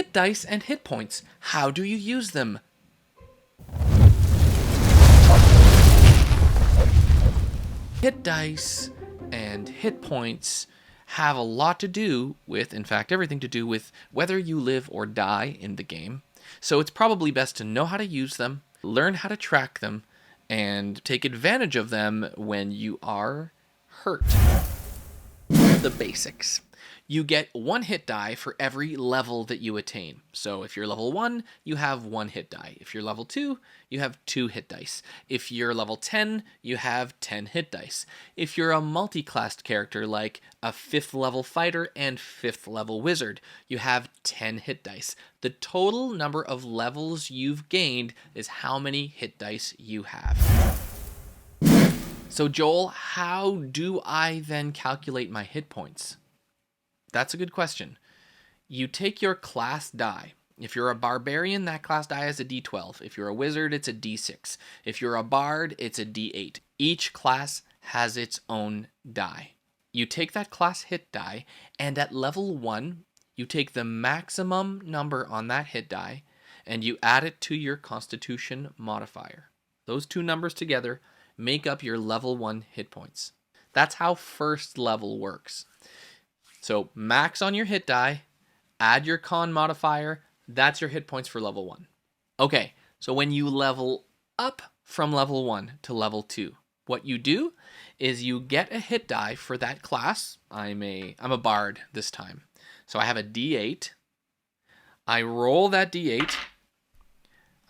Hit Dice and HitPoints. How do you use them? Hit Dice and HitPoints have a lot to do with, in fact, everything to do with whether you live or die in the game. So it's probably best to know how to use them, learn how to track them, and take advantage of them when you are hurt. The basics. You get 1 hit die for every level that you attain. So if you're level 1, you have 1 hit die. If you're level 2, you have 2 hit dice. If you're level 10, you have 10 hit dice. If you're a multi-classed character like a 5th level fighter and 5th level wizard, you have 10 hit dice. The total number of levels you've gained is how many hit dice you have. So Joel, how do I then calculate my hit points? That's a good question. You take your class die. If you're a barbarian, that class die is a d12. If you're a wizard, it's a d6. If you're a bard, it's a d8. Each class has its own die. You take that class hit die, and at level 1, you take the maximum number on that hit die, and you add it to your constitution modifier. Those two numbers together make up your level 1 hit points. That's how first level works. So max on your hit die, add your con modifier, that's your hit points for level 1. Okay, so when you level up from level 1 to level 2, what you do is you get a hit die for that class. I'm a bard this time. So I have a d8. I roll that d8.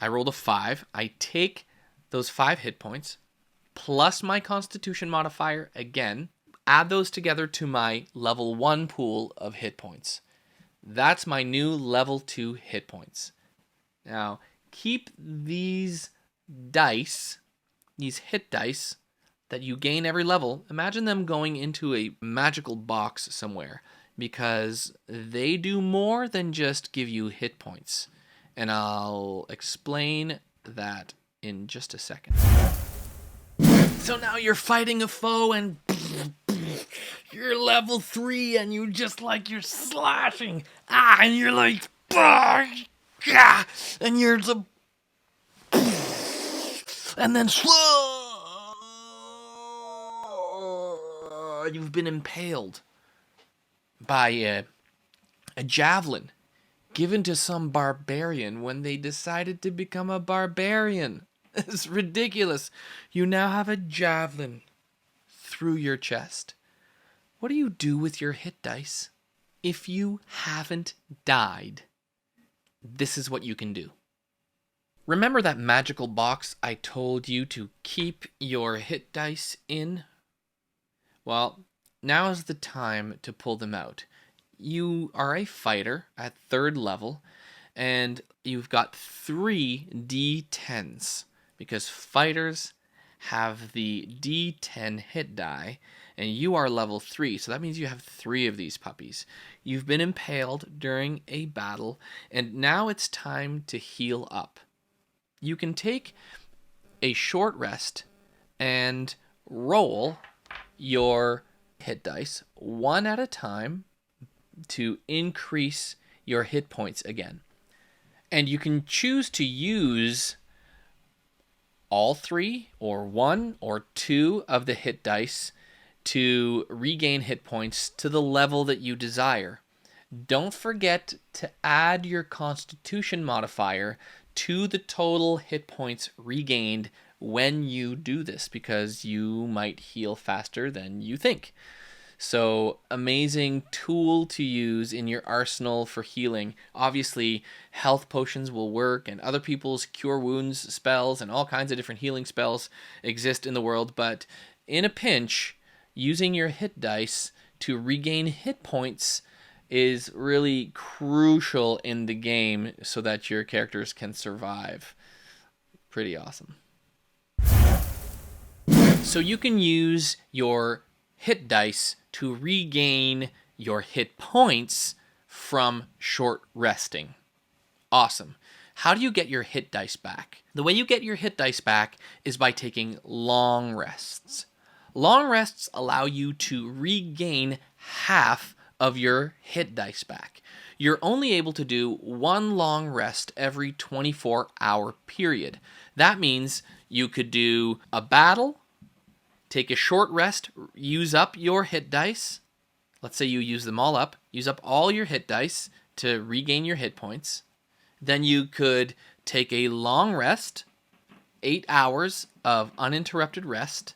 I rolled a 5. I take those 5 hit points plus my constitution modifier again, add those together to my level 1 pool of hit points. That's my new level 2 hit points. Now, keep these dice, these hit dice that you gain every level, imagine them going into a magical box somewhere, because they do more than just give you hit points. And I'll explain that in just a second. So now you're fighting a foe and you're level 3 and you're slashing. And you're like, and you're the, and then you've been impaled by a javelin given to some barbarian when they decided to become a barbarian. It's ridiculous. You now have a javelin through your chest. What do you do with your hit dice? If you haven't died, this is what you can do. Remember that magical box I told you to keep your hit dice in? Well, now is the time to pull them out. You are a fighter at 3rd level, and you've got 3 d10s, because fighters have the d10 hit die, and you are level 3, so that means you have 3 of these puppies. You've been impaled during a battle, and now it's time to heal up. You can take a short rest and roll your hit dice one at a time to increase your hit points again. And you can choose to use all 3 or 1 or 2 of the hit dice to regain hit points to the level that you desire. Don't forget to add your constitution modifier to the total hit points regained when you do this, because you might heal faster than you think. So, amazing tool to use in your arsenal for healing. Obviously, health potions will work, and other people's cure wounds spells and all kinds of different healing spells exist in the world, but in a pinch, using your hit dice to regain hit points is really crucial in the game so that your characters can survive. Pretty awesome. So you can use your hit dice to regain your hit points from short resting. Awesome. How do you get your hit dice back? The way you get your hit dice back is by taking long rests. Long rests allow you to regain half of your hit dice back. you're only able to do one long rest every 24-hour period. That means you could do a battle, take a short rest, use up your hit dice. Let's say you use them all up. Use up all your hit dice to regain your hit points. Then you could take a long rest, 8 hours of uninterrupted rest,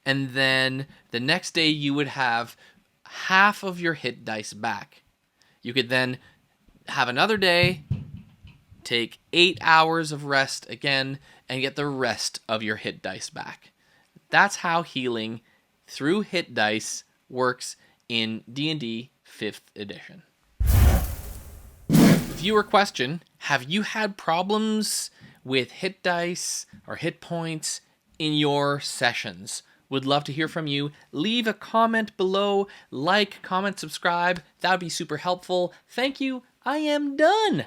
and then the next day you would have half of your hit dice back. You could then have another day, take 8 hours of rest again, and get the rest of your hit dice back. That's how healing through hit dice works in D&D 5th edition. Viewer question: have you had problems with hit dice or hit points in your sessions? Would love to hear from you. Leave a comment below, like, comment, subscribe. That would be super helpful. Thank you. I am done.